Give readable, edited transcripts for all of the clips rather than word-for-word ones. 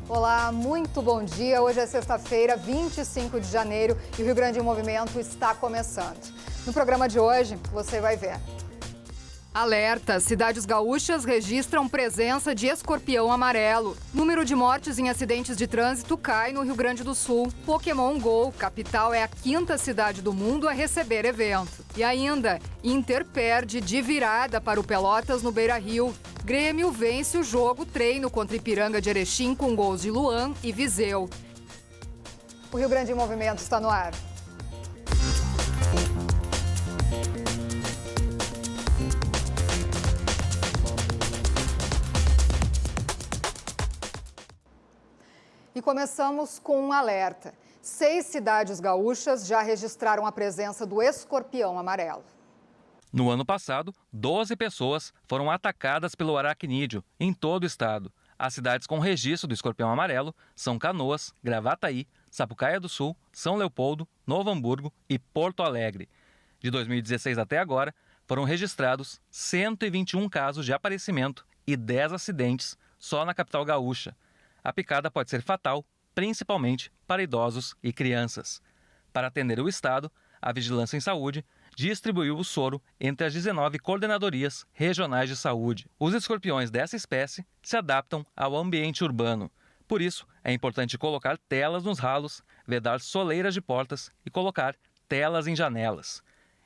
Olá, muito bom dia. Hoje é sexta-feira, 25 de janeiro e o Rio Grande em Movimento está começando. No programa de hoje, você vai ver. Alerta: cidades gaúchas registram presença de escorpião amarelo. Número de mortes em acidentes de trânsito cai no Rio Grande do Sul. Pokémon GO, capital, é a 5ª cidade do mundo a receber evento. E ainda, Inter perde de virada para o Pelotas no Beira-Rio. Grêmio vence o jogo treino contra Ipiranga de Erechim com gols de Luan e Viseu. O Rio Grande em Movimento está no ar. E começamos com um alerta. 6 cidades gaúchas já registraram a presença do escorpião amarelo. No ano passado, 12 pessoas foram atacadas pelo aracnídeo em todo o estado. As cidades com registro do escorpião amarelo são Canoas, Gravataí, Sapucaia do Sul, São Leopoldo, Novo Hamburgo e Porto Alegre. De 2016 até agora, foram registrados 121 casos de aparecimento e 10 acidentes só na capital gaúcha. A picada pode ser fatal, principalmente para idosos e crianças. Para atender o estado, a Vigilância em Saúde distribuiu o soro entre as 19 coordenadorias regionais de saúde. Os escorpiões dessa espécie se adaptam ao ambiente urbano. Por isso, é importante colocar telas nos ralos, vedar soleiras de portas e colocar telas em janelas.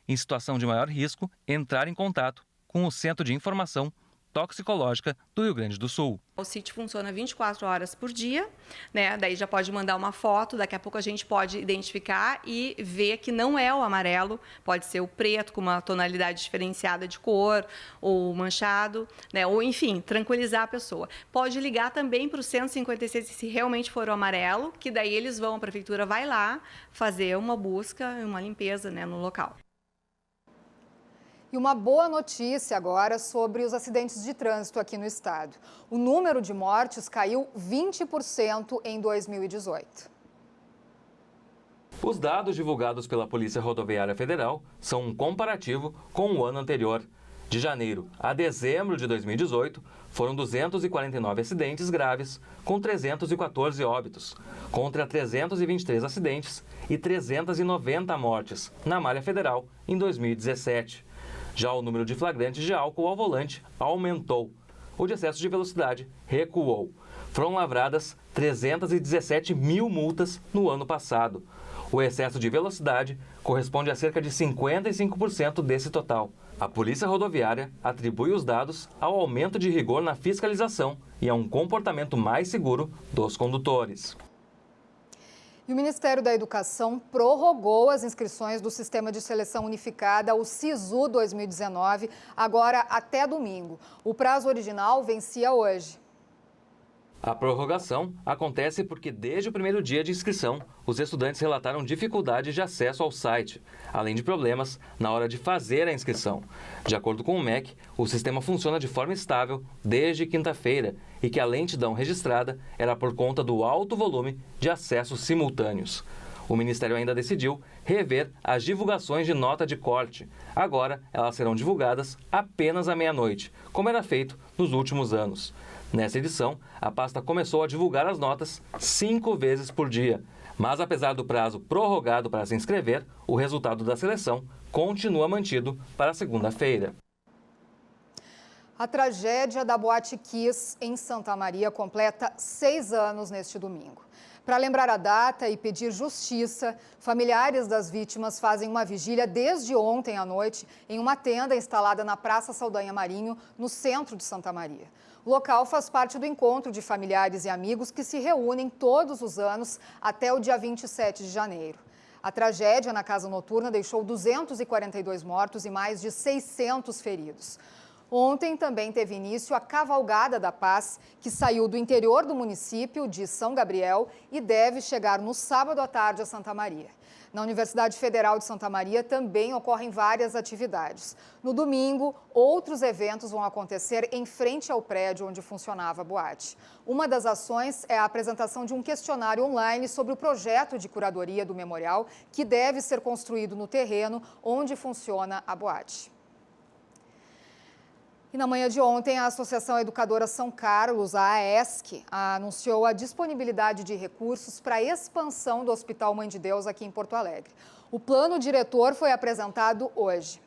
Em situação de maior risco, entrar em contato com o Centro de Informação Toxicológica do Rio Grande do Sul. O sítio funciona 24 horas por dia, né? Daí já pode mandar uma foto, daqui a pouco a gente pode identificar e ver que não é o amarelo, pode ser o preto com uma tonalidade diferenciada de cor, ou manchado, né? Ou enfim, tranquilizar a pessoa. Pode ligar também para o 156 se realmente for o amarelo, que daí eles vão, a prefeitura vai lá fazer uma busca, uma limpeza, né, no local. E uma boa notícia agora sobre os acidentes de trânsito aqui no estado. O número de mortes caiu 20% em 2018. Os dados divulgados pela Polícia Rodoviária Federal são um comparativo com o ano anterior. De janeiro a dezembro de 2018, foram 249 acidentes graves, com 314 óbitos, contra 323 acidentes e 390 mortes na malha federal em 2017. Já o número de flagrantes de álcool ao volante aumentou. O de excesso de velocidade recuou. Foram lavradas 317 mil multas no ano passado. O excesso de velocidade corresponde a cerca de 55% desse total. A Polícia Rodoviária atribui os dados ao aumento de rigor na fiscalização e a um comportamento mais seguro dos condutores. E o Ministério da Educação prorrogou as inscrições do Sistema de Seleção Unificada, o SISU 2019, agora até domingo. O prazo original vencia hoje. A prorrogação acontece porque desde o primeiro dia de inscrição, os estudantes relataram dificuldades de acesso ao site, além de problemas na hora de fazer a inscrição. De acordo com o MEC, o sistema funciona de forma estável desde quinta-feira e que a lentidão registrada era por conta do alto volume de acessos simultâneos. O Ministério ainda decidiu rever as divulgações de nota de corte. Agora, elas serão divulgadas apenas à meia-noite, como era feito nos últimos anos. Nessa edição, a pasta começou a divulgar as notas 5 vezes por dia. Mas, apesar do prazo prorrogado para se inscrever, o resultado da seleção continua mantido para segunda-feira. A tragédia da Boate Kiss em Santa Maria completa 6 anos neste domingo. Para lembrar a data e pedir justiça, familiares das vítimas fazem uma vigília desde ontem à noite em uma tenda instalada na Praça Saldanha Marinho, no centro de Santa Maria. O local faz parte do encontro de familiares e amigos que se reúnem todos os anos até o dia 27 de janeiro. A tragédia na casa noturna deixou 242 mortos e mais de 600 feridos. Ontem também teve início a Cavalgada da Paz, que saiu do interior do município de São Gabriel e deve chegar no sábado à tarde a Santa Maria. Na Universidade Federal de Santa Maria também ocorrem várias atividades. No domingo, outros eventos vão acontecer em frente ao prédio onde funcionava a boate. Uma das ações é a apresentação de um questionário online sobre o projeto de curadoria do memorial, que deve ser construído no terreno onde funciona a boate. E na manhã de ontem, a Associação Educadora São Carlos, a AESC, anunciou a disponibilidade de recursos para a expansão do Hospital Mãe de Deus aqui em Porto Alegre. O plano diretor foi apresentado hoje.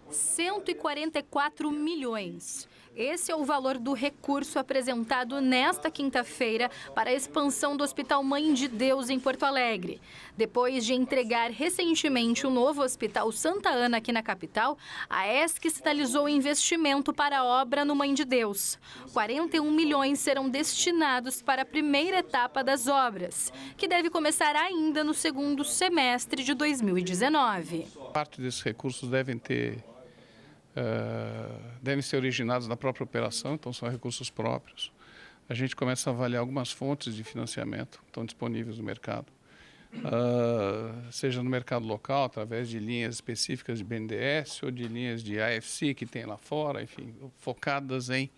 144 milhões. Esse é o valor do recurso apresentado nesta quinta-feira para a expansão do Hospital Mãe de Deus em Porto Alegre. Depois de entregar recentemente o novo Hospital Santa Ana aqui na capital, a ESC sinalizou o investimento para a obra no Mãe de Deus. 41 milhões serão destinados para a primeira etapa das obras, que deve começar ainda no segundo semestre de 2019. Parte desses recursos devem ser originados na própria operação, então são recursos próprios. A gente começa a avaliar algumas fontes de financiamento que estão disponíveis no mercado, seja no mercado local, através de linhas específicas de BNDES ou de linhas de AFC que tem lá fora, enfim, focadas em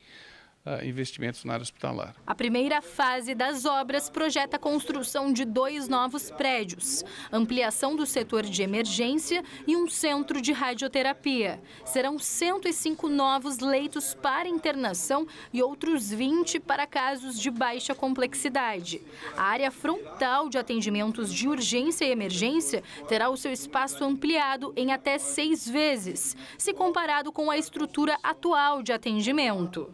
investimentos na área hospitalar. A primeira fase das obras projeta a construção de 2 novos prédios, ampliação do setor de emergência e um centro de radioterapia. Serão 105 novos leitos para internação e outros 20 para casos de baixa complexidade. A área frontal de atendimentos de urgência e emergência terá o seu espaço ampliado em até 6 vezes, se comparado com a estrutura atual de atendimento.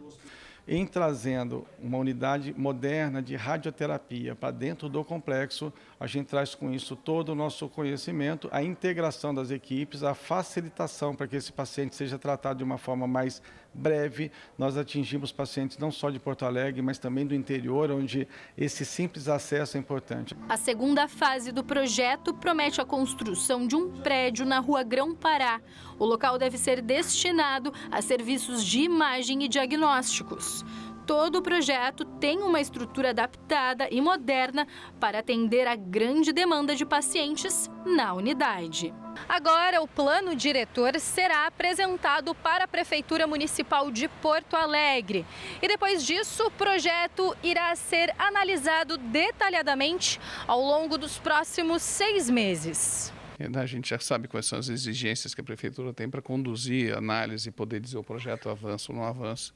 Em trazendo uma unidade moderna de radioterapia para dentro do complexo, a gente traz com isso todo o nosso conhecimento, a integração das equipes, a facilitação para que esse paciente seja tratado de uma forma mais breve. Nós atingimos pacientes não só de Porto Alegre, mas também do interior, onde esse simples acesso é importante. A segunda fase do projeto promete a construção de um prédio na Rua Grão-Pará. O local deve ser destinado a serviços de imagem e diagnósticos. Todo o projeto tem uma estrutura adaptada e moderna para atender a grande demanda de pacientes na unidade. Agora, o plano diretor será apresentado para a Prefeitura Municipal de Porto Alegre. E depois disso, o projeto irá ser analisado detalhadamente ao longo dos próximos 6 meses. A gente já sabe quais são as exigências que a Prefeitura tem para conduzir a análise e poder dizer o projeto avança ou não avança.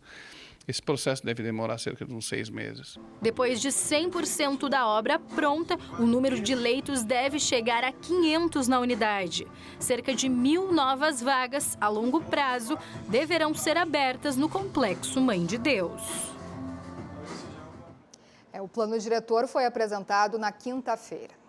Esse processo deve demorar cerca de uns 6 meses. Depois de 100% da obra pronta, o número de leitos deve chegar a 500 na unidade. Cerca de 1.000 novas vagas, a longo prazo, deverão ser abertas no Complexo Mãe de Deus. O plano diretor foi apresentado na quinta-feira.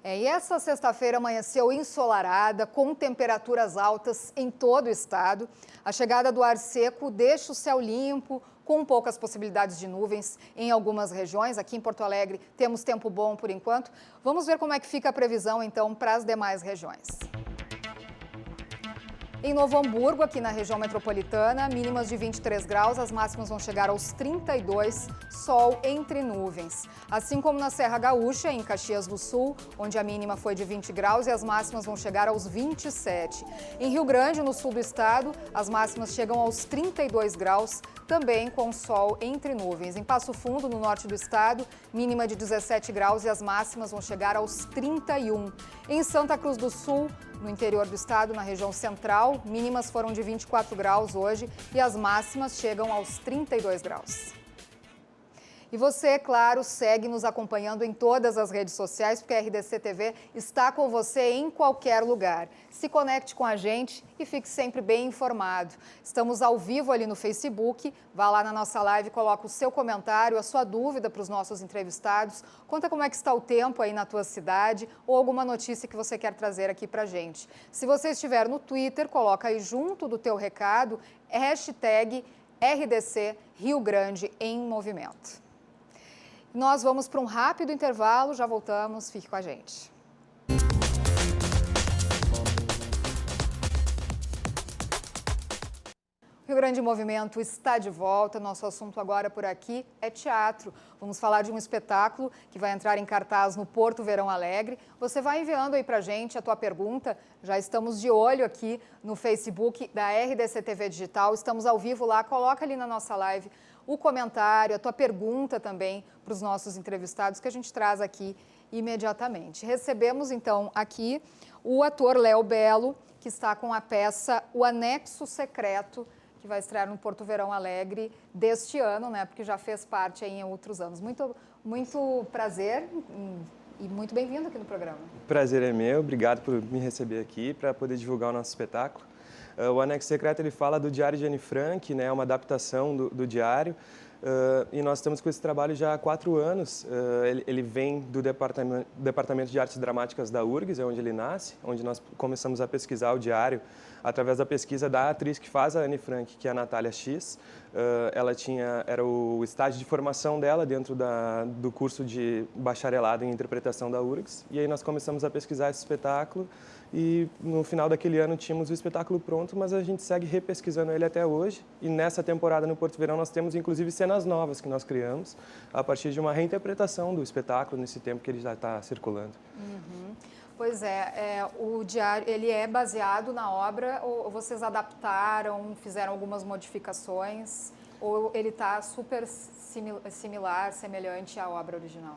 E essa sexta-feira amanheceu ensolarada, com temperaturas altas em todo o estado. A chegada do ar seco deixa o céu limpo, com poucas possibilidades de nuvens em algumas regiões. Aqui em Porto Alegre temos tempo bom por enquanto. Vamos ver como é que fica a previsão, então, para as demais regiões. Em Novo Hamburgo, aqui na região metropolitana, mínimas de 23 graus, as máximas vão chegar aos 32, sol entre nuvens. Assim como na Serra Gaúcha, em Caxias do Sul, onde a mínima foi de 20 graus e as máximas vão chegar aos 27. Em Rio Grande, no sul do estado, as máximas chegam aos 32 graus, também com sol entre nuvens. Em Passo Fundo, no norte do estado, mínima de 17 graus e as máximas vão chegar aos 31. Em Santa Cruz do Sul, no interior do estado, na região central, mínimas foram de 24 graus hoje e as máximas chegam aos 32 graus. E você, claro, segue nos acompanhando em todas as redes sociais, porque a RDC TV está com você em qualquer lugar. Se conecte com a gente e fique sempre bem informado. Estamos ao vivo ali no Facebook, vá lá na nossa live, coloca o seu comentário, a sua dúvida para os nossos entrevistados, conta como é que está o tempo aí na tua cidade ou alguma notícia que você quer trazer aqui para a gente. Se você estiver no Twitter, coloca aí junto do teu recado, hashtag RDC Rio Grande em Movimento. Nós vamos para um rápido intervalo, já voltamos, fique com a gente. O Rio Grande em Movimento está de volta, nosso assunto agora por aqui é teatro. Vamos falar de um espetáculo que vai entrar em cartaz no Porto Verão Alegre. Você vai enviando aí pra gente a tua pergunta, já estamos de olho aqui no Facebook da RDC TV Digital, estamos ao vivo lá, coloca ali na nossa live o comentário, a tua pergunta também para os nossos entrevistados que a gente traz aqui imediatamente. Recebemos então aqui o ator Léo Belo, que está com a peça O Anexo Secreto, que que vai estrear no Porto Verão Alegre deste ano, né? Porque já fez parte aí em outros anos. Muito prazer e muito bem-vindo aqui no programa. O prazer é meu, obrigado por me receber aqui para poder divulgar o nosso espetáculo. O Anexo Secreto ele fala do Diário de Anne Frank, né? É uma adaptação do diário. E nós estamos com esse trabalho já há 4 anos. Ele vem do Departamento de Artes Dramáticas da URGS, é onde ele nasce, onde nós começamos a pesquisar o diário através da pesquisa da atriz que faz a Anne Frank, que é a Natália X. Ela era o estágio de formação dela dentro do curso de bacharelado em interpretação da URGS. E aí nós começamos a pesquisar esse espetáculo e no final daquele ano tínhamos o espetáculo pronto, mas a gente segue repesquisando ele até hoje. E nessa temporada no Porto Verão nós temos inclusive cenas novas que nós criamos a partir de uma reinterpretação do espetáculo nesse tempo que ele já está circulando. Uhum. Pois o diário, ele é baseado na obra ou vocês adaptaram, fizeram algumas modificações ou ele está super similar, semelhante à obra original?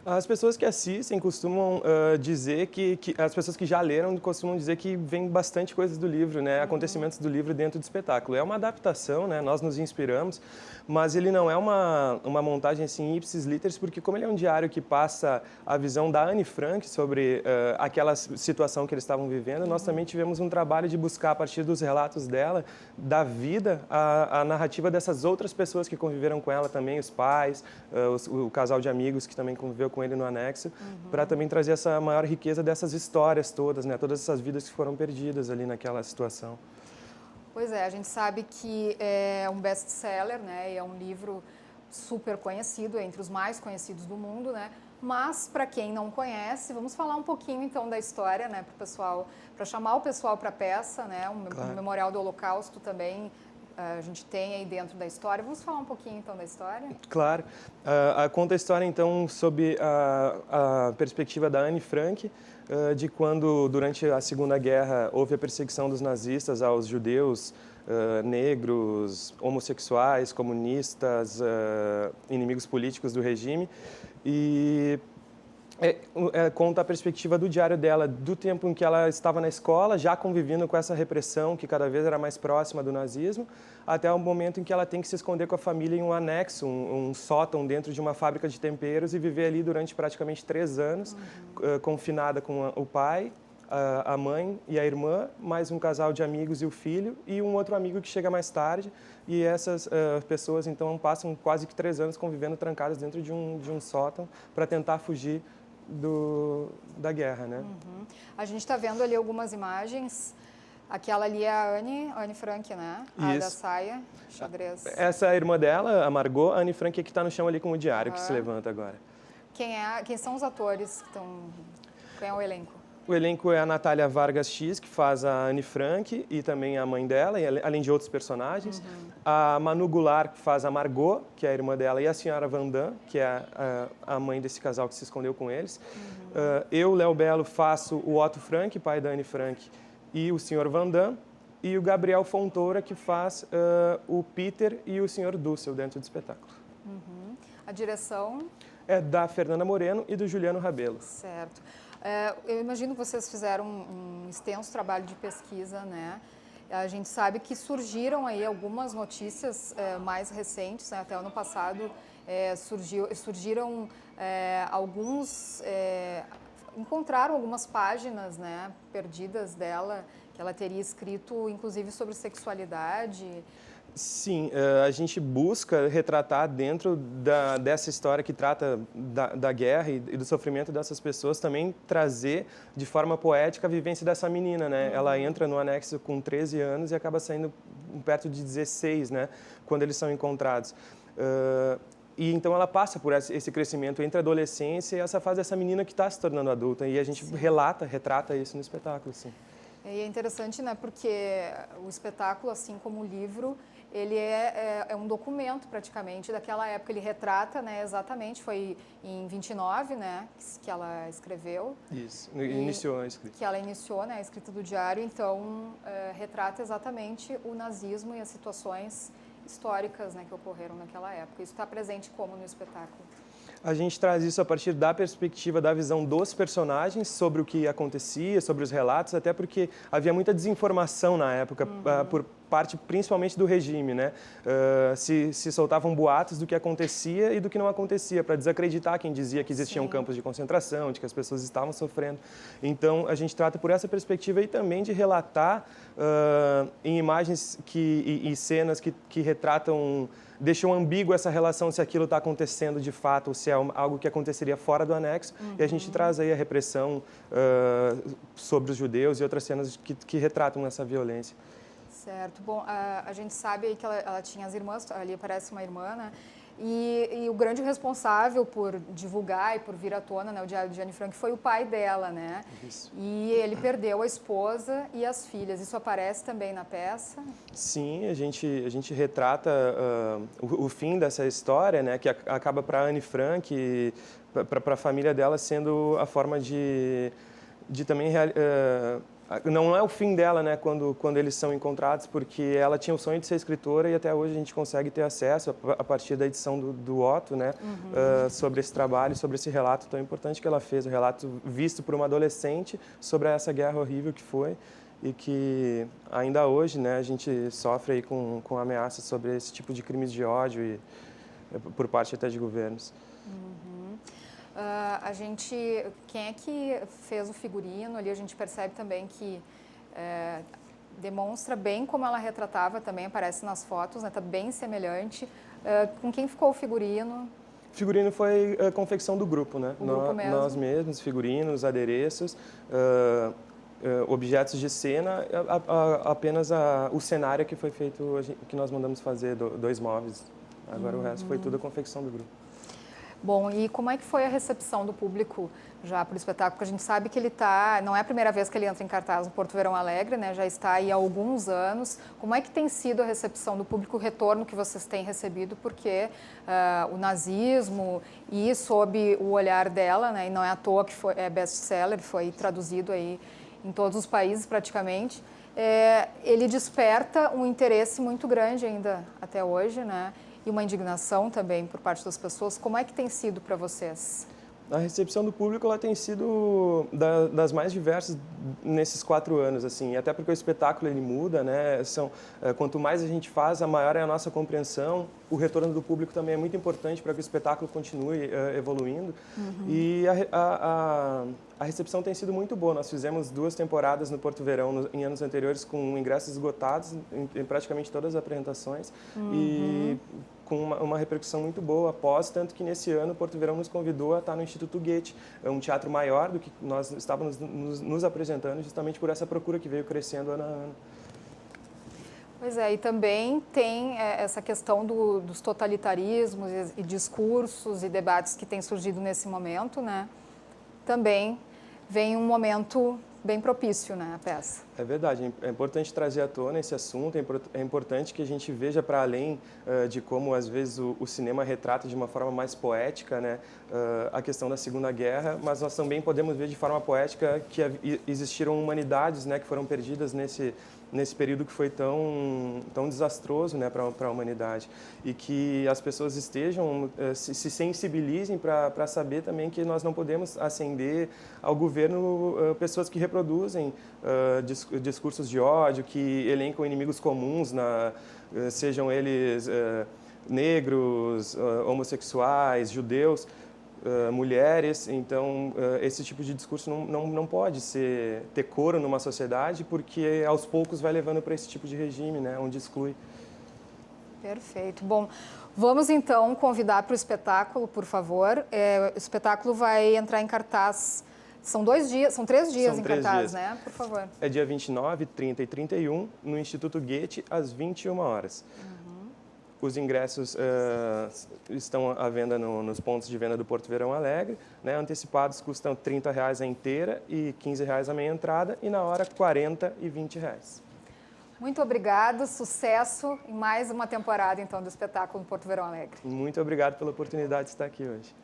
As pessoas que assistem costumam dizer as pessoas que já leram costumam dizer que vem bastante coisas do livro, né? Acontecimentos do livro dentro do espetáculo. É uma adaptação, né? Nós nos inspiramos, mas ele não é uma montagem assim ipsis literis, porque como ele é um diário que passa a visão da Anne Frank sobre aquela situação que eles estavam vivendo, nós também tivemos um trabalho de buscar a partir dos relatos dela, da vida, a narrativa dessas outras pessoas que conviveram com ela também, os pais, o casal de amigos que também conviveu com ele no anexo, para também trazer essa maior riqueza dessas histórias todas, né? Todas essas vidas que foram perdidas ali naquela situação. Pois é, a gente sabe que é um best-seller, né? E é um livro super conhecido, entre os mais conhecidos do mundo, né? Mas, para quem não conhece, vamos falar um pouquinho, então, da história, né? Para o pessoal, para chamar o pessoal para a peça, né? Claro. O Memorial do Holocausto também a gente tem aí dentro da história. Vamos falar um pouquinho, então, da história? Claro. Conta a história, então, sob a perspectiva da Anne Frank, de quando, durante a Segunda Guerra, houve a perseguição dos nazistas aos judeus, negros, homossexuais, comunistas, inimigos políticos do regime. E conta a perspectiva do diário dela, do tempo em que ela estava na escola, já convivendo com essa repressão que cada vez era mais próxima do nazismo, até o momento em que ela tem que se esconder com a família em um anexo, um sótão dentro de uma fábrica de temperos e viver ali durante praticamente 3 anos, confinada com o pai, a mãe e a irmã, mais um casal de amigos e o filho, e um outro amigo que chega mais tarde. E essas pessoas, então, passam quase que 3 anos convivendo trancadas dentro de um sótão para tentar fugir da guerra, né? A gente está vendo ali algumas imagens. Aquela ali é a Anne Frank, né? A da saia, xadrez. Essa é a irmã dela, a Margot. A Anne Frank é que está no chão ali com o diário, que se levanta agora. Quem são os atores que estão... Quem é o elenco? O elenco é a Natália Vargas X, que faz a Anne Frank, e também a mãe dela, além de outros personagens. A Manu Goulart, que faz a Margot, que é a irmã dela, e a senhora Van Damme, que é a mãe desse casal que se escondeu com eles. Eu, Léo Belo, faço o Otto Frank, pai da Anne Frank, e o Sr. Van Damme. E o Gabriel Fontoura, que faz o Peter e o Sr. Dussel dentro do espetáculo. A direção? É da Fernanda Moreno e do Juliano Rabelo. Certo. Eu imagino que vocês fizeram um extenso trabalho de pesquisa, né? A gente sabe que surgiram aí algumas notícias mais recentes, né? Até ano passado surgiram alguns... encontraram algumas páginas, né, perdidas dela, que ela teria escrito, inclusive, sobre sexualidade. Sim, a gente busca retratar dentro dessa história que trata da guerra e do sofrimento dessas pessoas, também trazer de forma poética a vivência dessa menina, né? Ela entra no anexo com 13 anos e acaba saindo perto de 16, né? Quando eles são encontrados. E então ela passa por esse crescimento entre a adolescência e essa fase dessa menina que está se tornando adulta. E a gente retrata isso no espetáculo, sim. E é interessante, né? Porque o espetáculo, assim como o livro, ele é um documento praticamente daquela época. Ele retrata, né, exatamente, foi em 29, né, que ela escreveu. Isso, iniciou a escrita. Que ela iniciou, né, a escrita do diário, então retrata exatamente o nazismo e as situações históricas, né, que ocorreram naquela época. Isso está presente como no espetáculo? A gente traz isso a partir da perspectiva, da visão dos personagens sobre o que acontecia, sobre os relatos, até porque havia muita desinformação na época por parte principalmente do regime, né? Se soltavam boatos do que acontecia e do que não acontecia, para desacreditar quem dizia que existiam campos de concentração, de que as pessoas estavam sofrendo. Então, a gente trata por essa perspectiva e também de relatar em imagens e cenas que retratam, deixam ambígua essa relação se aquilo está acontecendo de fato ou se é algo que aconteceria fora do anexo. E a gente traz aí a repressão sobre os judeus e outras cenas que retratam essa violência. Certo. Bom, a gente sabe aí que ela tinha as irmãs, ali aparece uma irmã, né? E o grande responsável por divulgar e por vir à tona, né, o Diário de Anne Frank foi o pai dela, né? Isso. E ele perdeu a esposa e as filhas. Isso aparece também na peça? Sim, a gente retrata o fim dessa história, né, que acaba para Anne Frank, para a família dela, sendo a forma de também não é o fim dela, né, quando eles são encontrados, porque ela tinha o sonho de ser escritora e até hoje a gente consegue ter acesso a partir da edição do Otto, né, sobre esse trabalho, sobre esse relato tão importante que ela fez, o relato visto por uma adolescente sobre essa guerra horrível que foi e que ainda hoje, né, a gente sofre aí com ameaças sobre esse tipo de crimes de ódio e por parte até de governos. Quem é que fez o figurino ali, a gente percebe também que demonstra bem como ela retratava também, aparece nas fotos, né, tá bem semelhante. Com quem ficou o figurino? O figurino foi a confecção do grupo, né? O grupo mesmo? Nós mesmos, figurinos, adereços, objetos de cena, apenas o cenário que foi feito, que nós mandamos fazer, 2 móveis. Agora o resto foi tudo a confecção do grupo. Bom, e como é que foi a recepção do público já para o espetáculo? Porque a gente sabe que não é a primeira vez que ele entra em cartaz no Porto Verão Alegre, né? Já está aí há alguns anos. Como é que tem sido a recepção do público, o retorno que vocês têm recebido? Porque o nazismo e sob o olhar dela, né? E não é à toa que é best-seller, foi traduzido aí em todos os países praticamente. Ele desperta um interesse muito grande ainda até hoje, né? E uma indignação também por parte das pessoas. Como é que tem sido para vocês? A recepção do público ela tem sido das mais diversas nesses 4 anos, assim, até porque o espetáculo ele muda, né? Quanto mais a gente faz, a maior é a nossa compreensão. O retorno do público também é muito importante para que o espetáculo continue evoluindo. E a recepção tem sido muito boa. Nós fizemos 2 temporadas no Porto Verão em anos anteriores com ingressos esgotados em praticamente todas as apresentações e com uma repercussão muito boa após, tanto que nesse ano o Porto Verão nos convidou a estar no Instituto Goethe, um teatro maior do que nós estávamos nos apresentando, justamente por essa procura que veio crescendo ano a ano. Pois é, e também tem essa questão dos totalitarismos e discursos e debates que têm surgido nesse momento, né? Também vem um momento bem propício, né, a peça. É verdade, é importante trazer à tona esse assunto, é importante que a gente veja para além de como, às vezes, o cinema retrata de uma forma mais poética, né, a questão da Segunda Guerra, mas nós também podemos ver de forma poética que existiram humanidades, né, que foram perdidas nesse período que foi tão desastroso, né, para a humanidade. E que as pessoas estejam, se sensibilizem para saber também que nós não podemos ascender ao governo pessoas que reproduzem discursos de ódio, que elencam inimigos comuns, sejam eles negros, homossexuais, judeus, mulheres. Então, esse tipo de discurso não pode ter coro numa sociedade, porque aos poucos vai levando para esse tipo de regime, né, onde exclui. Perfeito. Bom, vamos então convidar para o espetáculo, por favor. O espetáculo vai entrar em cartaz. São 3 dias em cartaz, né? Por favor. É dia 29, 30 e 31, no Instituto Goethe, às 21 horas. Os ingressos estão à venda nos pontos de venda do Porto Verão Alegre, né? Antecipados custam R$ 30 a inteira e R$ 15 a meia entrada, e na hora R$ 40 e R$ 20. Muito obrigada, sucesso em mais uma temporada então do espetáculo no Porto Verão Alegre. Muito obrigado pela oportunidade de estar aqui hoje.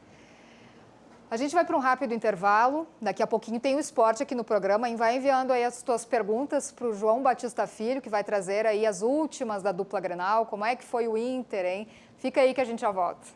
A gente vai para um rápido intervalo, daqui a pouquinho tem o esporte aqui no programa, e vai enviando aí as suas perguntas para o João Batista Filho, que vai trazer aí as últimas da dupla Grenal, como é que foi o Inter, hein? Fica aí que a gente já volta.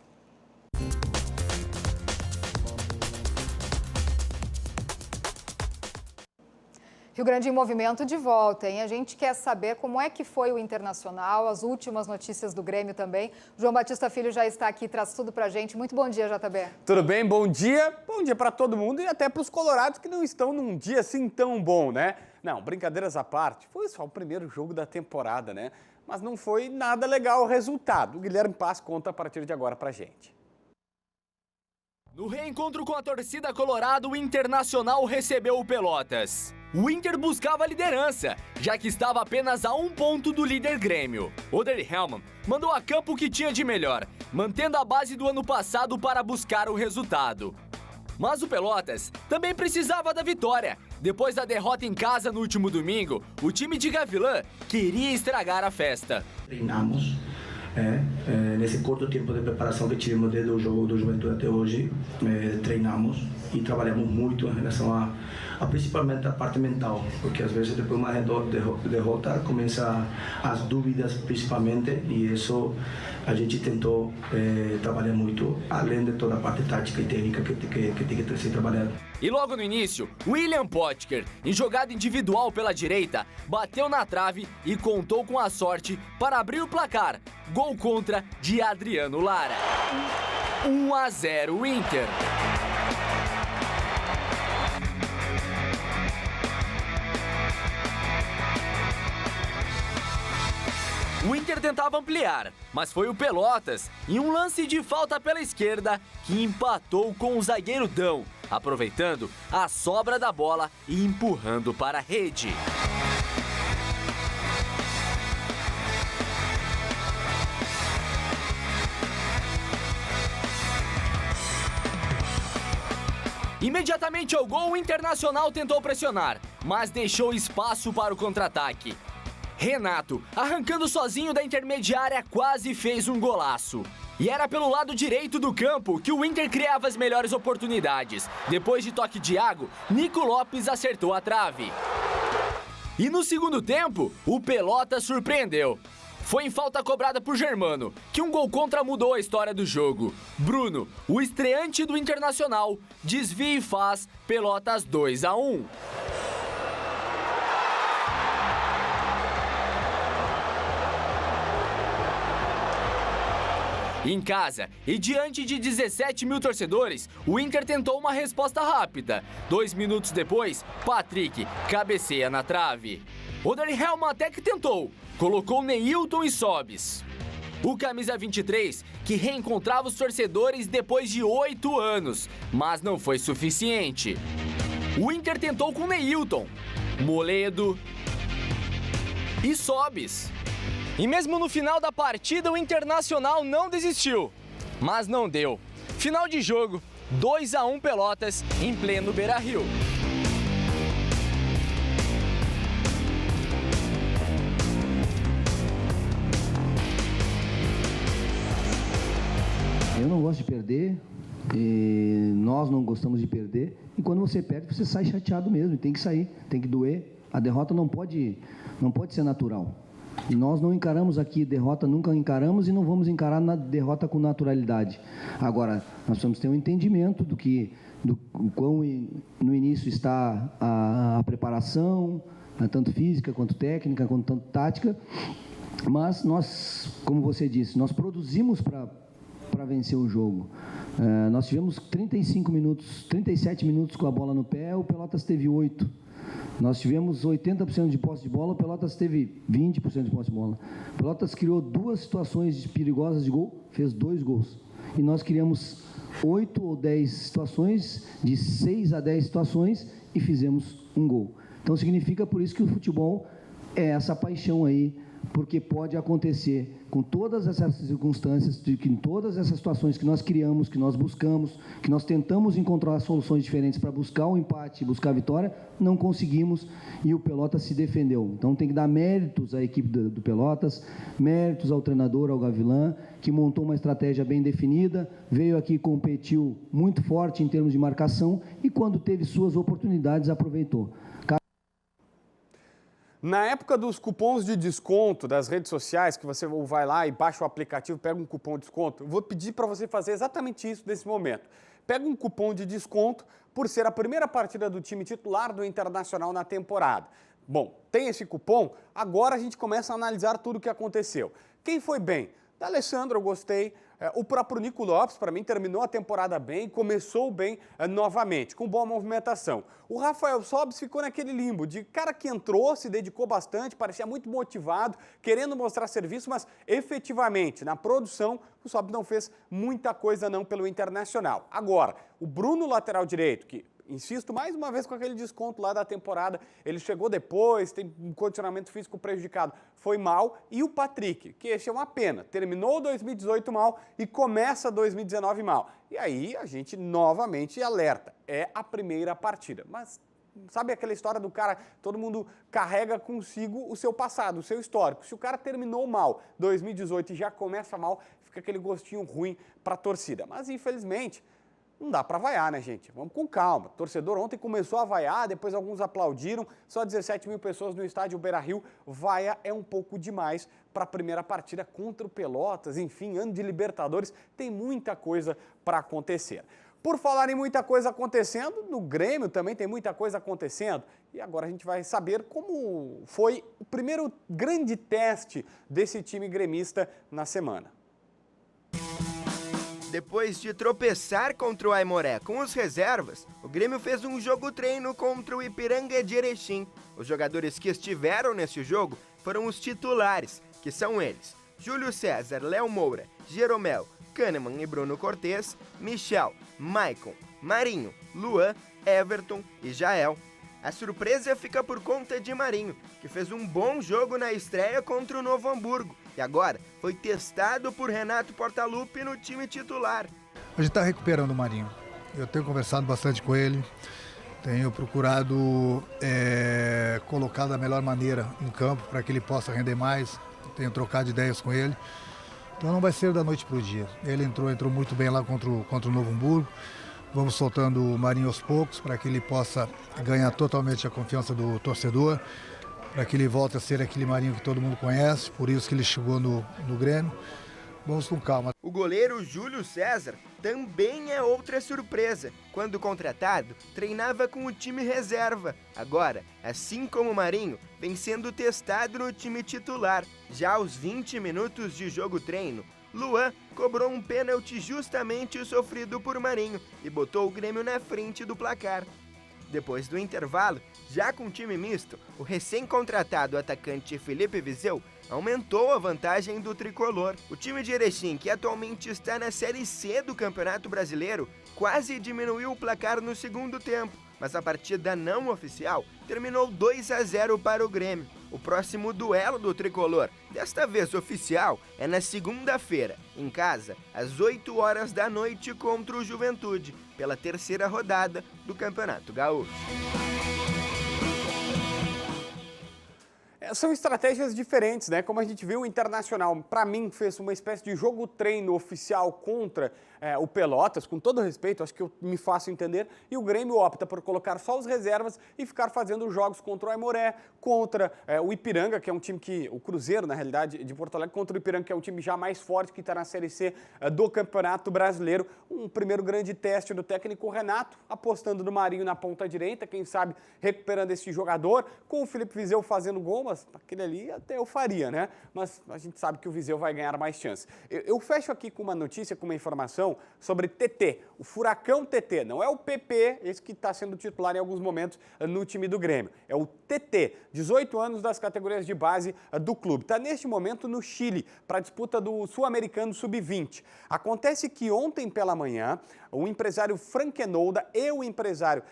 Rio Grande em movimento de volta, hein? A gente quer saber como é que foi o Internacional, as últimas notícias do Grêmio também. João Batista Filho já está aqui, traz tudo pra gente. Muito bom dia, JB. Tudo bem? Bom dia para todo mundo e até para os colorados que não estão num dia assim tão bom, né? Não, brincadeiras à parte, foi só o primeiro jogo da temporada, né? Mas não foi nada legal o resultado. O Guilherme Paz conta a partir de agora pra gente. No reencontro com a torcida colorado, o Internacional recebeu o Pelotas. O Inter buscava a liderança, já que estava apenas a 1 ponto do líder Grêmio. Oder Hellmann mandou a campo o que tinha de melhor, mantendo a base do ano passado para buscar o resultado. Mas o Pelotas também precisava da vitória. Depois da derrota em casa no último domingo, o time de Gavilã queria estragar a festa. Treinamos. Nesse curto tempo de preparação que tivemos desde o jogo do Juventude até hoje, treinamos e trabalhamos muito em relação a principalmente a parte mental, porque às vezes depois de uma derrota começa as dúvidas principalmente, e isso a gente tentou trabalhar muito, além de toda a parte tática e técnica que tem que ser trabalhada. E logo no início, William Potker, em jogada individual pela direita, bateu na trave e contou com a sorte para abrir o placar. Gol contra de Adriano Lara. 1-0 Inter. O Inter tentava ampliar, mas foi o Pelotas, em um lance de falta pela esquerda, que empatou com o zagueiro Dão, aproveitando a sobra da bola e empurrando para a rede. Imediatamente ao gol, o Internacional tentou pressionar, mas deixou espaço para o contra-ataque. Renato, arrancando sozinho da intermediária, quase fez um golaço. E era pelo lado direito do campo que o Inter criava as melhores oportunidades. Depois de toque de Iago, Nico Lopes acertou a trave. E no segundo tempo, o Pelotas surpreendeu. Foi em falta cobrada por Germano, que um gol contra mudou a história do jogo. Bruno, o estreante do Internacional, desvia e faz Pelotas 2-1. Em casa e diante de 17 mil torcedores, o Inter tentou uma resposta rápida. 2 minutos depois, Patrick cabeceia na trave. Oder Hellmann até que tentou, colocou Neilton e Sobis. O camisa 23, que reencontrava os torcedores depois de 8 anos, mas não foi suficiente. O Inter tentou com Neilton, Moledo e Sobis. E mesmo no final da partida, o Internacional não desistiu. Mas não deu. Final de jogo, 2-1 Pelotas, em pleno Beira-Rio. Eu não gosto de perder, e nós não gostamos de perder. E quando você perde, você sai chateado mesmo, tem que sair, tem que doer. A derrota não pode ser natural. E nós não encaramos aqui derrota, nunca encaramos e não vamos encarar na derrota com naturalidade. Agora, nós precisamos ter um entendimento do quão no início está a preparação, tanto física quanto técnica, quanto tanto tática. Mas nós, como você disse, nós produzimos para vencer o jogo. Nós tivemos 37 minutos com a bola no pé, o Pelotas teve 8. Nós tivemos 80% de posse de bola, o Pelotas teve 20% de posse de bola. O Pelotas criou 2 situações perigosas de gol, fez 2 gols. E nós criamos 8 ou 10 situações, de 6 a 10 situações, e fizemos 1 gol. Então significa por isso que o futebol é essa paixão aí, porque pode acontecer com todas essas circunstâncias, em todas essas situações que nós criamos, que nós buscamos, que nós tentamos encontrar soluções diferentes para buscar o empate, buscar a vitória, não conseguimos e o Pelotas se defendeu. Então tem que dar méritos à equipe do Pelotas, méritos ao treinador, ao Gavilã, que montou uma estratégia bem definida, veio aqui, competiu muito forte em termos de marcação e quando teve suas oportunidades aproveitou. Na época dos cupons de desconto das redes sociais, que você vai lá e baixa o aplicativo, pega um cupom de desconto, eu vou pedir para você fazer exatamente isso nesse momento. pega um cupom de desconto por ser a primeira partida do time titular do Internacional na temporada. Bom, tem esse cupom, agora a gente começa a analisar tudo o que aconteceu. Quem foi bem? Da Alessandro, eu gostei. O próprio Nico Lopes, para mim, terminou a temporada bem, começou bem novamente, com boa movimentação. O Rafael Sobis ficou naquele limbo de cara que entrou, se dedicou bastante, parecia muito motivado, querendo mostrar serviço, mas efetivamente, na produção, o Sobis não fez muita coisa não pelo Internacional. Agora, o Bruno, lateral direito, que... insisto mais uma vez com aquele desconto lá da temporada, ele chegou depois, tem um condicionamento físico prejudicado, foi mal. E o Patrick, que esse é uma pena, terminou 2018 mal e começa 2019 mal. E aí a gente novamente alerta, é a primeira partida. Mas sabe aquela história do cara, todo mundo carrega consigo o seu passado, o seu histórico. Se o cara terminou mal 2018 e já começa mal, fica aquele gostinho ruim para a torcida. Mas infelizmente... não dá para vaiar, né, gente? Vamos com calma. O torcedor ontem começou a vaiar, depois alguns aplaudiram. Só 17 mil pessoas no estádio Beira-Rio. Vaia é um pouco demais para a primeira partida contra o Pelotas. Enfim, ano de Libertadores, tem muita coisa para acontecer. Por falar em muita coisa acontecendo, no Grêmio também tem muita coisa acontecendo. E agora a gente vai saber como foi o primeiro grande teste desse time gremista na semana. Depois de tropeçar contra o Aimoré com os reservas, o Grêmio fez um jogo-treino contra o Ipiranga de Erechim. Os jogadores que estiveram nesse jogo foram os titulares, que são eles: Júlio César, Léo Moura, Jeromel, Kahneman e Bruno Cortez, Michel, Maicon, Marinho, Luan, Everton e Jael. A surpresa fica por conta de Marinho, que fez um bom jogo na estreia contra o Novo Hamburgo e agora foi testado por Renato Portaluppi no time titular. A gente está recuperando o Marinho. Eu tenho conversado bastante com ele, tenho procurado colocar da melhor maneira em campo para que ele possa render mais, tenho trocado ideias com ele. Então não vai ser da noite para o dia. Ele entrou muito bem lá contra o Novo Hamburgo. Vamos soltando o Marinho aos poucos para que ele possa ganhar totalmente a confiança do torcedor, para que ele volte a ser aquele Marinho que todo mundo conhece, por isso que ele chegou no Grêmio. Vamos com calma. O goleiro Júlio César também é outra surpresa. Quando contratado, treinava com o time reserva. Agora, assim como o Marinho, vem sendo testado no time titular. Já aos 20 minutos de jogo-treino, Luan cobrou um pênalti justamente sofrido por Marinho e botou o Grêmio na frente do placar. Depois do intervalo, já com time misto, o recém-contratado atacante Felipe Viseu aumentou a vantagem do tricolor. O time de Erechim, que atualmente está na Série C do Campeonato Brasileiro, quase diminuiu o placar no segundo tempo, mas a partida não oficial terminou 2-0 para o Grêmio. O próximo duelo do tricolor, desta vez oficial, é na segunda-feira, em casa, às 8 horas da noite contra o Juventude, pela terceira rodada do Campeonato Gaúcho. São estratégias diferentes, né? Como a gente viu, o Internacional, para mim, fez uma espécie de jogo-treino oficial contra o Pelotas, com todo respeito, acho que eu me faço entender, e o Grêmio opta por colocar só os reservas e ficar fazendo jogos contra o Aimoré, contra o Ipiranga, que é um time que, o Cruzeiro, na realidade, de Porto Alegre, contra o Ipiranga, que é um time já mais forte, que está na Série C do Campeonato Brasileiro. Um primeiro grande teste do técnico Renato, apostando no Marinho na ponta direita, quem sabe recuperando esse jogador, com o Felipe Viseu fazendo gol, mas aquele ali até eu faria, né? Mas a gente sabe que o Viseu vai ganhar mais chances. Eu fecho aqui com uma notícia, com uma informação sobre TT, o Furacão TT, não é o PP, esse que está sendo titular em alguns momentos no time do Grêmio, é o TT, 18 anos das categorias de base do clube, está neste momento no Chile, para a disputa do Sul-Americano Sub-20. Acontece que ontem pela manhã, o empresário Frankenolda e o empresário,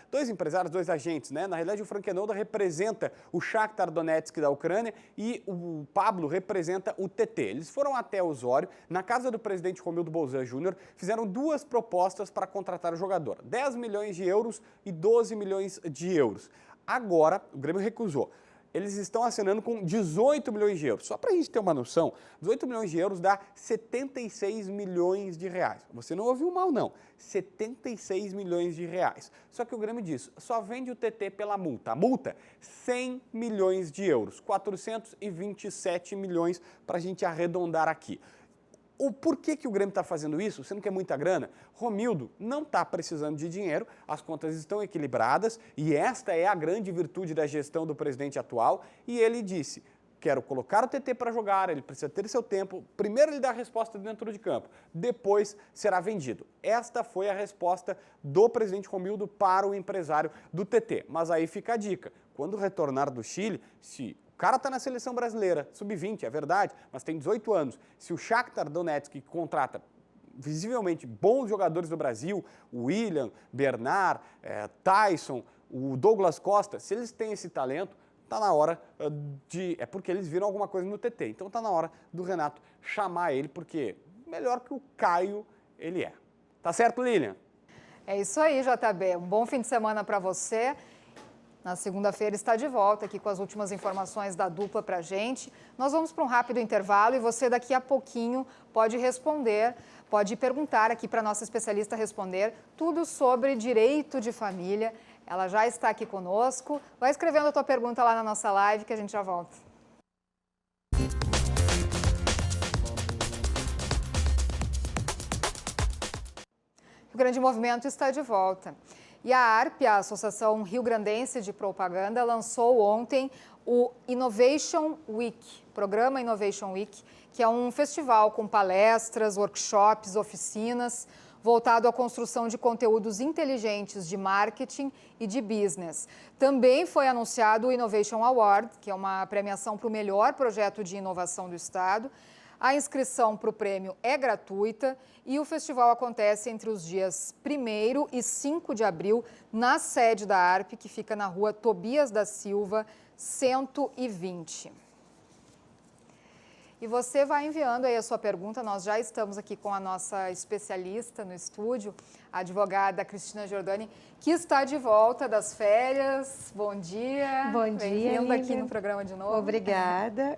dois agentes, né? Na realidade o Frankenolda representa o Shakhtar Donetsk da Ucrânia e o Pablo representa o TT. Eles foram até Osório, na casa do presidente Romildo Bolzan Júnior, fizeram duas propostas para contratar o jogador, 10 milhões de euros e 12 milhões de euros. Agora, o Grêmio recusou. Eles estão assinando com 18 milhões de euros. Só para a gente ter uma noção, 18 milhões de euros dá 76 milhões de reais. Você não ouviu mal, não. 76 milhões de reais. Só que o Grêmio diz, só vende o TT pela multa. A multa, 100 milhões de euros. 427 milhões para a gente arredondar aqui. O porquê que o Grêmio está fazendo isso, sendo que é muita grana? Romildo não está precisando de dinheiro, as contas estão equilibradas e esta é a grande virtude da gestão do presidente atual. E ele disse, quero colocar o TT para jogar, ele precisa ter seu tempo. Primeiro ele dá a resposta dentro de campo, depois será vendido. Esta foi a resposta do presidente Romildo para o empresário do TT. Mas aí fica a dica, quando retornar do Chile, se o cara está na seleção brasileira, sub-20, é verdade, mas tem 18 anos. Se o Shakhtar Donetsk contrata visivelmente bons jogadores do Brasil, o William, Bernard, Tyson, o Douglas Costa, se eles têm esse talento, está na hora é porque eles viram alguma coisa no TT. Então está na hora do Renato chamar ele, porque melhor que o Caio ele é. Tá certo, Lilian? É isso aí, JB. Um bom fim de semana para você. Na segunda-feira está de volta aqui com as últimas informações da dupla para a gente. Nós vamos para um rápido intervalo e você daqui a pouquinho pode responder, pode perguntar aqui para a nossa especialista responder tudo sobre direito de família. Ela já está aqui conosco. Vai escrevendo a tua pergunta lá na nossa live que a gente já volta. O Grande Movimento está de volta. E a ARP, a Associação Rio Grandense de Propaganda, lançou ontem o Innovation Week, programa Innovation Week, que é um festival com palestras, workshops, oficinas, voltado à construção de conteúdos inteligentes de marketing e de business. Também foi anunciado o Innovation Award, que é uma premiação para o melhor projeto de inovação do Estado. A inscrição para o prêmio é gratuita e o festival acontece entre os dias 1º e 5 de abril na sede da ARP, que fica na rua Tobias da Silva, 120. E você vai enviando aí a sua pergunta, nós já estamos aqui com a nossa especialista no estúdio, a advogada Cristina Giordani, que está de volta das férias. Bom dia. Bom dia, bem-vinda aqui no programa de novo. Obrigada.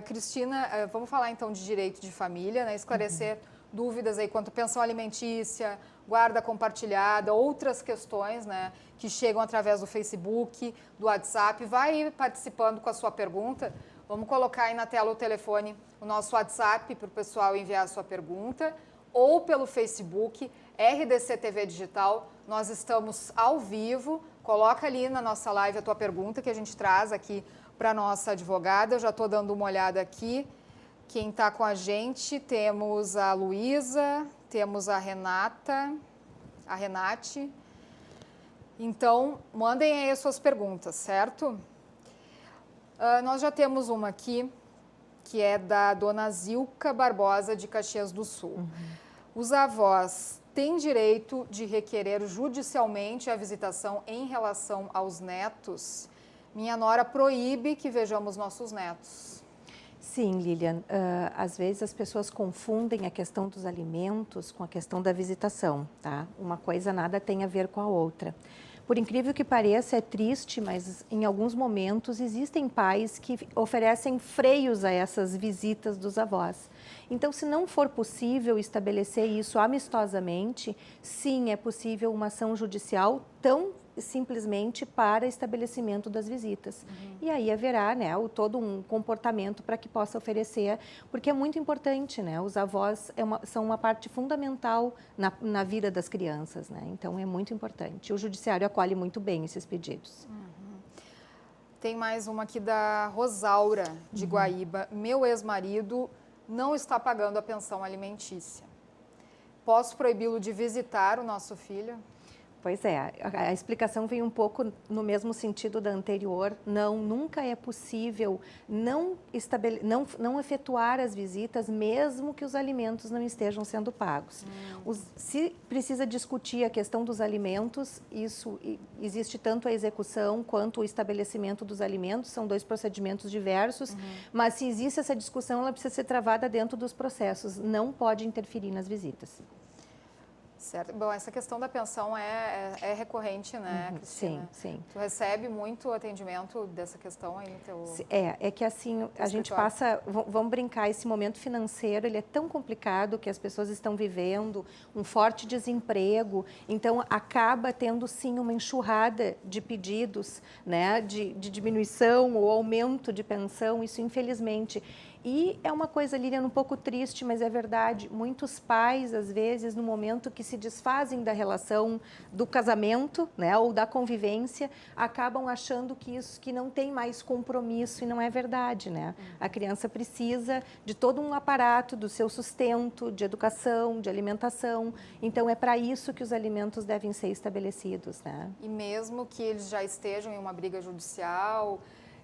Cristina, vamos falar então de direito de família, né? Esclarecer dúvidas aí quanto à pensão alimentícia, guarda compartilhada, outras questões, né, que chegam através do Facebook, do WhatsApp. Vai participando com a sua pergunta. Vamos colocar aí na tela o telefone, o nosso WhatsApp para o pessoal enviar a sua pergunta, ou pelo Facebook, RDC TV Digital. Nós estamos ao vivo. Coloca ali na nossa live a tua pergunta que a gente traz aqui para a nossa advogada. Eu já estou dando uma olhada aqui. Quem está com a gente, temos a Luísa, temos a Renate. Então, mandem aí as suas perguntas, certo? Nós já temos uma aqui, que é da dona Zilka Barbosa, de Caxias do Sul. Os avós têm direito de requerer judicialmente a visitação em relação aos netos? Minha nora proíbe que vejamos nossos netos. Sim, Lilian. Às vezes as pessoas confundem a questão dos alimentos com a questão da visitação, tá? Uma coisa nada tem a ver com a outra. Por incrível que pareça, é triste, mas em alguns momentos existem pais que oferecem freios a essas visitas dos avós. Então, se não for possível estabelecer isso amistosamente, sim, é possível uma ação judicial tão simplesmente para estabelecimento das visitas. E aí haverá, né, todo um comportamento para que possa oferecer, porque é muito importante, né? Os avós são uma parte fundamental na vida das crianças, né? Então é muito importante. O judiciário acolhe muito bem esses pedidos. Tem mais uma aqui da Rosaura, de Guaíba. Meu ex-marido não está pagando a pensão alimentícia. Posso proibi-lo de visitar o nosso filho? Pois é, a explicação vem um pouco no mesmo sentido da anterior. Não, nunca é possível não efetuar as visitas, mesmo que os alimentos não estejam sendo pagos. Se precisa discutir a questão dos alimentos, isso existe tanto a execução quanto o estabelecimento dos alimentos, são dois procedimentos diversos, mas se existe essa discussão, ela precisa ser travada dentro dos processos, não pode interferir nas visitas. Certo. Bom, essa questão da pensão é recorrente, né, Cristina? Sim, sim. Tu recebe muito atendimento dessa questão aí no teu... É que assim, a gente passa, vamos brincar, esse momento financeiro, ele é tão complicado que as pessoas estão vivendo, um forte desemprego, então acaba tendo sim uma enxurrada de pedidos, né, de diminuição ou aumento de pensão, isso infelizmente. E é uma coisa, Lilian, um pouco triste, mas é verdade. Muitos pais, às vezes, no momento que se desfazem da relação do casamento, né, ou da convivência, acabam achando que não tem mais compromisso, e não é verdade, né? A criança precisa de todo um aparato do seu sustento, de educação, de alimentação. Então, é para isso que os alimentos devem ser estabelecidos, né? E mesmo que eles já estejam em uma briga judicial,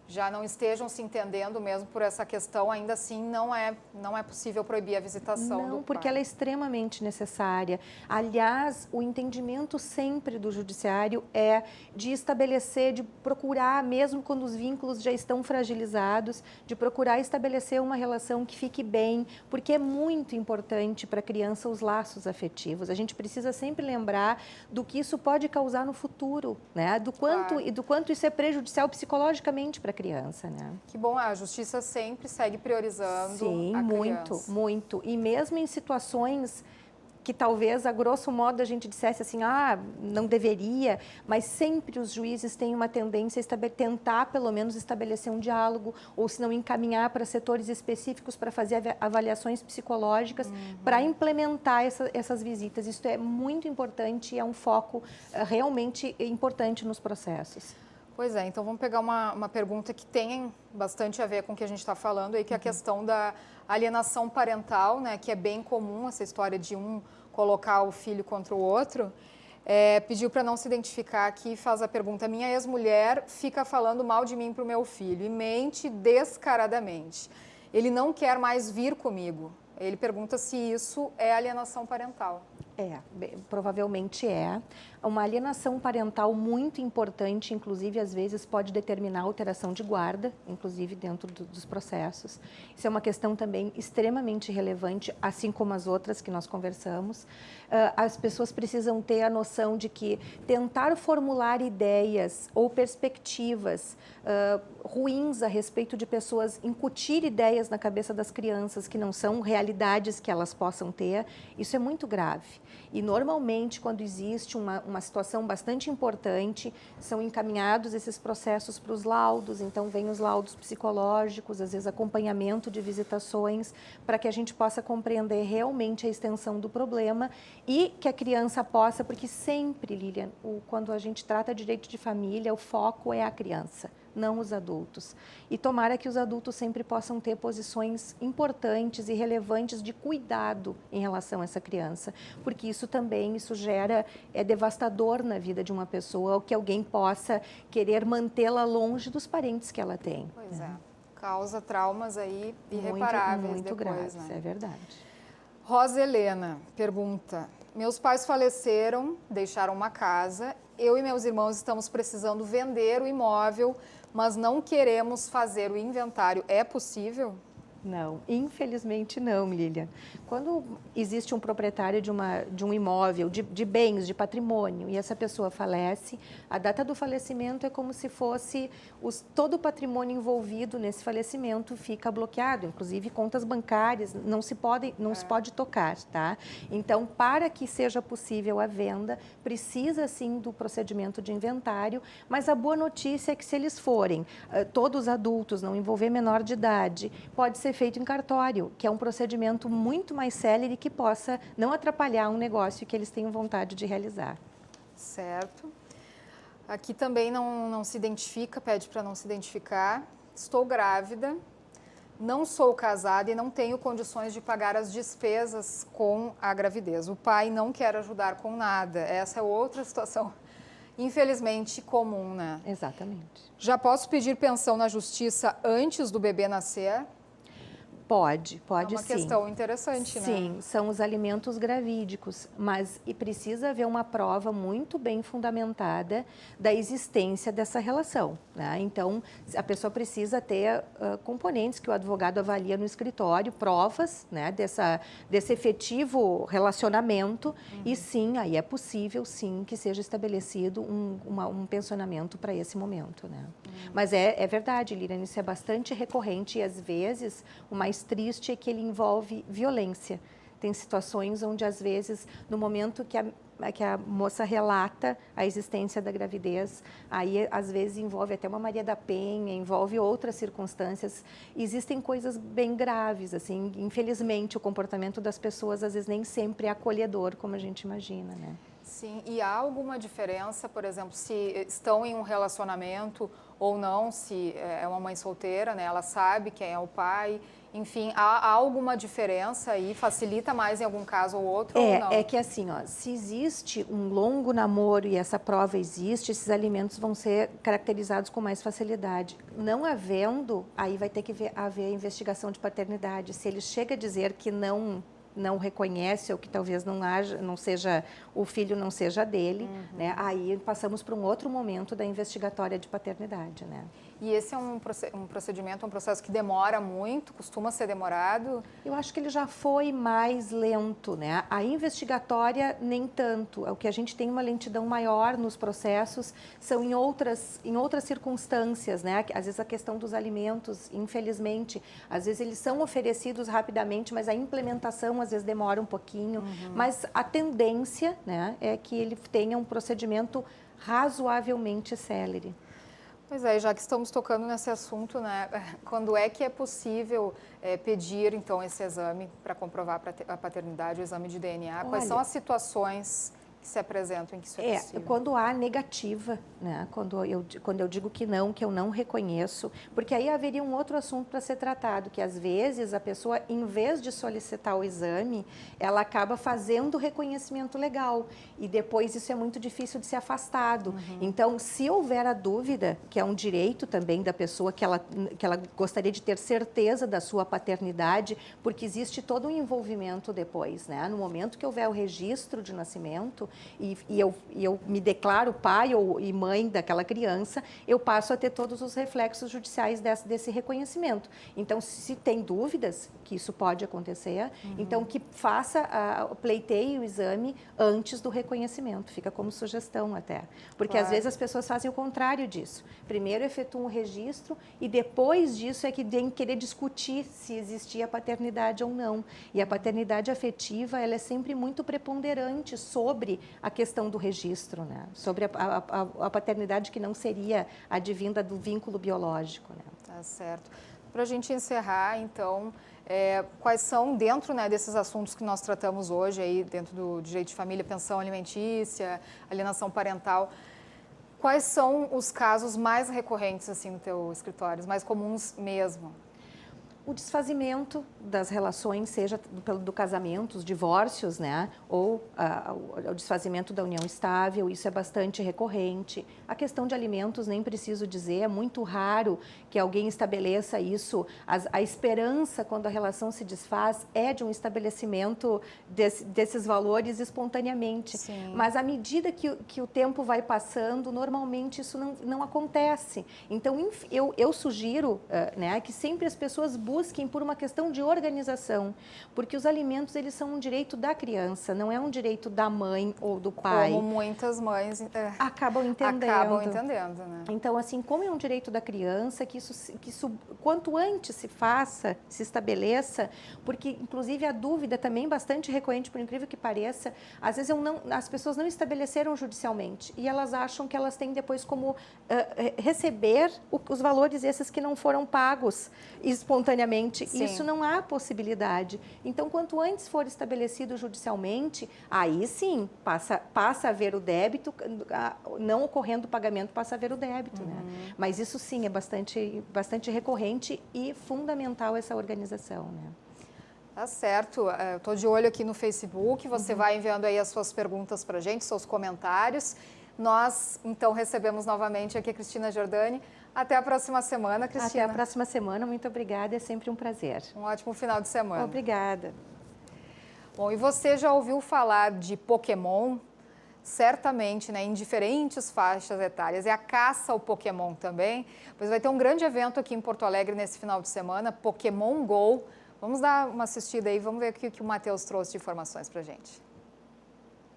já não estejam se entendendo mesmo por essa questão, ainda assim não é possível proibir a visitação do pai. Não, porque ela é extremamente necessária. Aliás, o entendimento sempre do judiciário é de estabelecer, de procurar, mesmo quando os vínculos já estão fragilizados, de procurar estabelecer uma relação que fique bem, porque é muito importante para a criança os laços afetivos. A gente precisa sempre lembrar do que isso pode causar no futuro, né? Do quanto isso é prejudicial psicologicamente para a criança, né? Que bom, a justiça sempre segue priorizando Sim, a muito, criança. muito. E mesmo em situações que talvez, a grosso modo, a gente dissesse assim, não deveria, mas sempre os juízes têm uma tendência a tentar, pelo menos, estabelecer um diálogo, ou se não encaminhar para setores específicos para fazer avaliações psicológicas, para implementar essas visitas. Isso é muito importante e é um foco realmente importante nos processos. Pois é, então vamos pegar uma pergunta que tem bastante a ver com o que a gente está falando aí, que é a questão da alienação parental, né, que é bem comum, essa história de um colocar o filho contra o outro. Pediu para não se identificar aqui e faz a pergunta: minha ex-mulher fica falando mal de mim para o meu filho e mente descaradamente. Ele não quer mais vir comigo. Ele pergunta se isso é alienação parental. Provavelmente é. Uma alienação parental muito importante, inclusive, às vezes, pode determinar alteração de guarda, inclusive dentro dos processos. Isso é uma questão também extremamente relevante, assim como as outras que nós conversamos. As pessoas precisam ter a noção de que tentar formular ideias ou perspectivas ruins a respeito de pessoas, incutir ideias na cabeça das crianças que não são realidades que elas possam ter, isso é muito grave. E, normalmente, quando existe uma situação bastante importante, são encaminhados esses processos para os laudos, então vem os laudos psicológicos, às vezes acompanhamento de visitações, para que a gente possa compreender realmente a extensão do problema e que a criança possa, porque sempre, Lilian, quando a gente trata de direito de família, o foco é a criança, não os adultos. E tomara que os adultos sempre possam ter posições importantes e relevantes de cuidado em relação a essa criança, porque isso é devastador na vida de uma pessoa, que alguém possa querer mantê-la longe dos parentes que ela tem. Pois é, causa traumas aí irreparáveis muito depois, graves, né? É verdade. Rosa Helena pergunta: meus pais faleceram, deixaram uma casa, eu e meus irmãos estamos precisando vender o imóvel, mas não queremos fazer o inventário. É possível? Não, infelizmente não, Lilian. Quando existe um proprietário de um imóvel, de bens, de patrimônio, e essa pessoa falece, a data do falecimento é como se fosse todo o patrimônio envolvido nesse falecimento fica bloqueado, inclusive contas bancárias, não se pode tocar, tá? Então, para que seja possível a venda, precisa sim do procedimento de inventário, mas a boa notícia é que se eles forem todos adultos, não envolver menor de idade, pode ser feito em cartório, que é um procedimento muito mais célere que possa não atrapalhar um negócio que eles tenham vontade de realizar. Certo. Aqui também não se identifica, pede para não se identificar. Estou grávida, não sou casada e não tenho condições de pagar as despesas com a gravidez. O pai não quer ajudar com nada. Essa é outra situação, infelizmente, comum, né? Exatamente. Já posso pedir pensão na justiça antes do bebê nascer? Pode é uma sim. questão interessante, né? Sim, são os alimentos gravídicos, mas precisa haver uma prova muito bem fundamentada da existência dessa relação, né? Então, a pessoa precisa ter componentes que o advogado avalia no escritório, provas, né, desse efetivo relacionamento, e sim, aí é possível sim que seja estabelecido um pensionamento para esse momento, né? Mas é verdade, Lilian, isso é bastante recorrente e às vezes o mais triste é que ele envolve violência. Tem situações onde, às vezes, no momento que a moça relata a existência da gravidez, aí às vezes envolve até uma Maria da Penha, envolve outras circunstâncias. Existem coisas bem graves, assim, infelizmente o comportamento das pessoas às vezes nem sempre é acolhedor, como a gente imagina, né? Sim, e há alguma diferença, por exemplo, se estão em um relacionamento ou não, se é uma mãe solteira, né? Ela sabe quem é o pai, enfim, há alguma diferença aí? Facilita mais em algum caso ou outro ou não? É que assim, ó, se existe um longo namoro e essa prova existe, esses alimentos vão ser caracterizados com mais facilidade. Não havendo, aí vai ter que haver investigação de paternidade. Se ele chega a dizer que não reconhece ou que talvez não seja, o filho não seja dele, né? Aí passamos para um outro momento da investigatória de paternidade, né? E esse é um procedimento, um processo que demora muito, costuma ser demorado? Eu acho que ele já foi mais lento, né? A investigatória, nem tanto. O que a gente tem uma lentidão maior nos processos são em outras circunstâncias, né? Às vezes a questão dos alimentos, infelizmente, às vezes eles são oferecidos rapidamente, mas a implementação às vezes demora um pouquinho. Mas a tendência, né, é que ele tenha um procedimento razoavelmente célere. Pois é, já que estamos tocando nesse assunto, né, quando é que é possível pedir, então, esse exame para comprovar a paternidade, o exame de DNA? Quais são as situações que se apresentam em que isso é possível? Quando há negativa, né? Quando eu digo que eu não reconheço, porque aí haveria um outro assunto para ser tratado, que às vezes a pessoa, em vez de solicitar o exame, ela acaba fazendo o reconhecimento legal e depois isso é muito difícil de ser afastado. Então, se houver a dúvida, que é um direito também da pessoa, que ela gostaria de ter certeza da sua paternidade, porque existe todo um envolvimento depois, né? No momento que houver o registro de nascimento, e eu me declaro pai e mãe daquela criança, eu passo a ter todos os reflexos judiciais desse reconhecimento. Então, se tem dúvidas, que isso pode acontecer, então que pleiteie o exame antes do reconhecimento, fica como sugestão até. Porque às vezes as pessoas fazem o contrário disso. Primeiro efetuam um registro e depois disso é que tem que querer discutir se existia a paternidade ou não. E a paternidade afetiva, ela é sempre muito preponderante sobre a questão do registro, né? Sobre a paternidade que não seria advinda do vínculo biológico, né? Tá certo. Para a gente encerrar, então, quais são, dentro, né, desses assuntos que nós tratamos hoje, aí, dentro do direito de família, pensão alimentícia, alienação parental, quais são os casos mais recorrentes assim, no teu escritório, os mais comuns mesmo? O desfazimento das relações, seja do casamento, os divórcios, né? Ou o desfazimento da união estável, isso é bastante recorrente. A questão de alimentos, nem preciso dizer, é muito raro que alguém estabeleça isso. A esperança, quando a relação se desfaz, é de um estabelecimento desses valores espontaneamente. Sim. Mas à medida que o tempo vai passando, normalmente isso não acontece. Então, eu sugiro né, que sempre as pessoas busquem por uma questão de organização, porque os alimentos, eles são um direito da criança, não é um direito da mãe ou do pai. Como muitas mães acabam entendendo. Né? Então, assim, como é um direito da criança, que isso quanto antes se estabeleça, porque, inclusive, a dúvida também bastante recorrente, por incrível que pareça, às vezes as pessoas não estabeleceram judicialmente e elas acham que elas têm depois como receber os valores esses que não foram pagos espontaneamente. Sim. Isso não há possibilidade. Então, quanto antes for estabelecido judicialmente, aí sim passa a haver o débito, não ocorrendo o pagamento, passa a haver o débito. Né? Mas isso sim é bastante recorrente e fundamental essa organização. Né? Tá certo. Eu estou de olho aqui no Facebook, você vai enviando aí as suas perguntas para a gente, seus comentários. Nós, então, recebemos novamente aqui a Cristina Giordani. Até a próxima semana, Cristina. Até a próxima semana, muito obrigada, é sempre um prazer. Um ótimo final de semana. Obrigada. Bom, e você já ouviu falar de Pokémon? Certamente, né, em diferentes faixas etárias. É a caça ao Pokémon também. Pois vai ter um grande evento aqui em Porto Alegre nesse final de semana, Pokémon Go. Vamos dar uma assistida aí, vamos ver o que o Matheus trouxe de informações pra gente.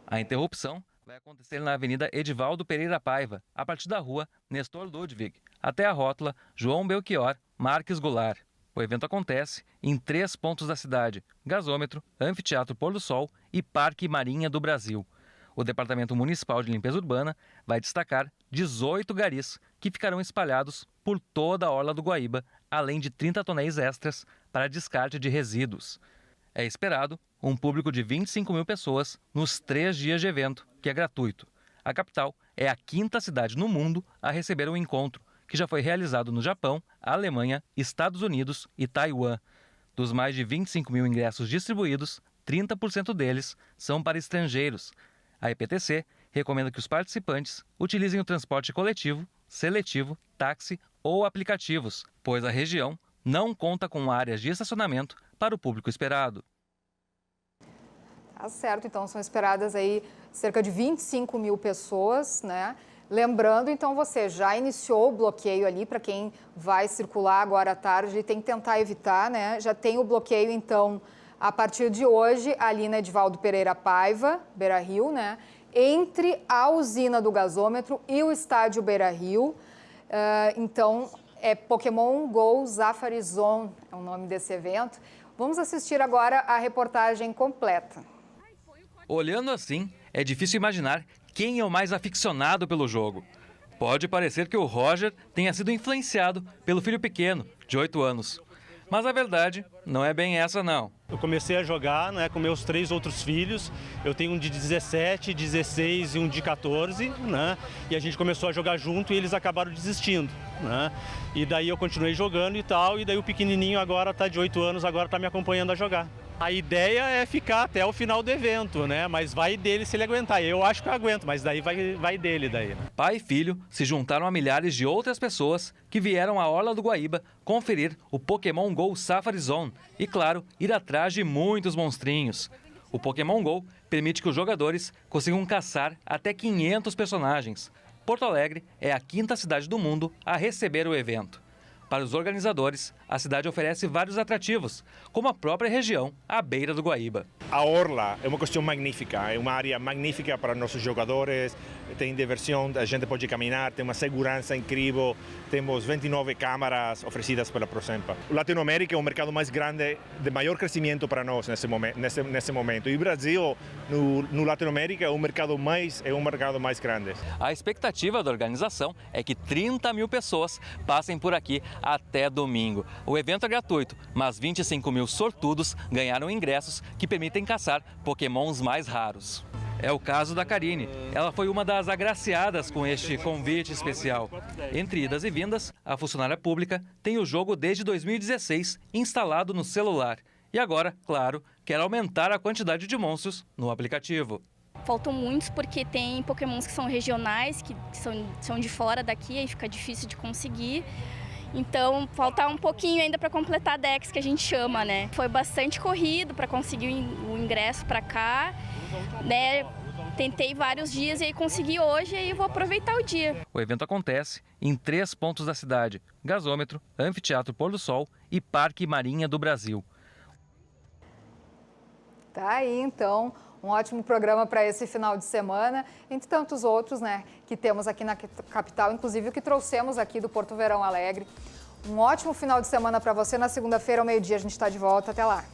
A interrupção vai acontecer na Avenida Edivaldo Pereira Paiva, a partir da rua Nestor Ludwig, até a rótula João Belchior Marques Goulart. O evento acontece em 3 pontos da cidade: Gasômetro, Anfiteatro Pôr do Sol e Parque Marinha do Brasil. O Departamento Municipal de Limpeza Urbana vai destacar 18 garis que ficarão espalhados por toda a orla do Guaíba, além de 30 tonéis extras para descarte de resíduos. É esperado um público de 25 mil pessoas nos 3 dias de evento, que é gratuito. A capital é a 5ª cidade no mundo a receber o encontro, que já foi realizado no Japão, Alemanha, Estados Unidos e Taiwan. Dos mais de 25 mil ingressos distribuídos, 30% deles são para estrangeiros. A EPTC recomenda que os participantes utilizem o transporte coletivo, seletivo, táxi ou aplicativos, pois a região não conta com áreas de estacionamento para o público esperado. Tá certo, então são esperadas aí cerca de 25 mil pessoas, né? Lembrando, então, você já iniciou o bloqueio ali para quem vai circular agora à tarde e tem que tentar evitar, né? Já tem o bloqueio, então, a partir de hoje, ali na Edivaldo Pereira Paiva, Beira Rio, né? Entre a usina do gasômetro e o estádio Beira Rio. Então, é Pokémon Go Safari Zone, é o nome desse evento. Vamos assistir agora a reportagem completa. Olhando assim, é difícil imaginar quem é o mais aficionado pelo jogo. Pode parecer que o Roger tenha sido influenciado pelo filho pequeno, de 8 anos. Mas a verdade não é bem essa, não. Eu comecei a jogar, né, com meus 3 outros filhos. Eu tenho um de 17, 16 e um de 14, né? E a gente começou a jogar junto e eles acabaram desistindo, né? E daí eu continuei jogando e tal, e daí o pequenininho agora está de 8 anos, agora está me acompanhando a jogar. A ideia é ficar até o final do evento, né? Mas vai dele se ele aguentar. Eu acho que eu aguento, mas daí vai dele daí. Né? Pai e filho se juntaram a milhares de outras pessoas que vieram à orla do Guaíba conferir o Pokémon Go Safari Zone e, claro, ir atrás de muitos monstrinhos. O Pokémon Go permite que os jogadores consigam caçar até 500 personagens. Porto Alegre é a 5ª cidade do mundo a receber o evento. Para os organizadores, a cidade oferece vários atrativos, como a própria região, à beira do Guaíba. A orla é uma questão magnífica, é uma área magnífica para nossos jogadores, tem diversão, a gente pode caminhar, tem uma segurança incrível, temos 29 câmaras oferecidas pela Prosempa. O Latinoamérica é o mercado mais grande, de maior crescimento para nós nesse momento. E o Brasil, no Latinoamérica, é o mercado mais grande. A expectativa da organização é que 30 mil pessoas passem por aqui até domingo. O evento é gratuito, mas 25 mil sortudos ganharam ingressos que permitem caçar pokémons mais raros. É o caso da Karine. Ela foi uma das agraciadas com este convite especial. Entre idas e vindas, a funcionária pública tem o jogo desde 2016 instalado no celular. E agora, claro, quer aumentar a quantidade de monstros no aplicativo. Faltam muitos porque tem pokémons que são regionais, que são de fora daqui, aí fica difícil de conseguir. Então, falta um pouquinho ainda para completar a Dex, que a gente chama, né? Foi bastante corrido para conseguir o ingresso para cá, né? Tentei vários dias e aí consegui hoje e aí vou aproveitar o dia. O evento acontece em 3 pontos da cidade: Gasômetro, Anfiteatro Pôr do Sol e Parque Marinha do Brasil. Tá aí, então, um ótimo programa para esse final de semana, entre tantos outros, né, que temos aqui na capital, inclusive o que trouxemos aqui do Porto Verão Alegre. Um ótimo final de semana para você. Na segunda-feira, ao meio-dia, a gente está de volta. Até lá.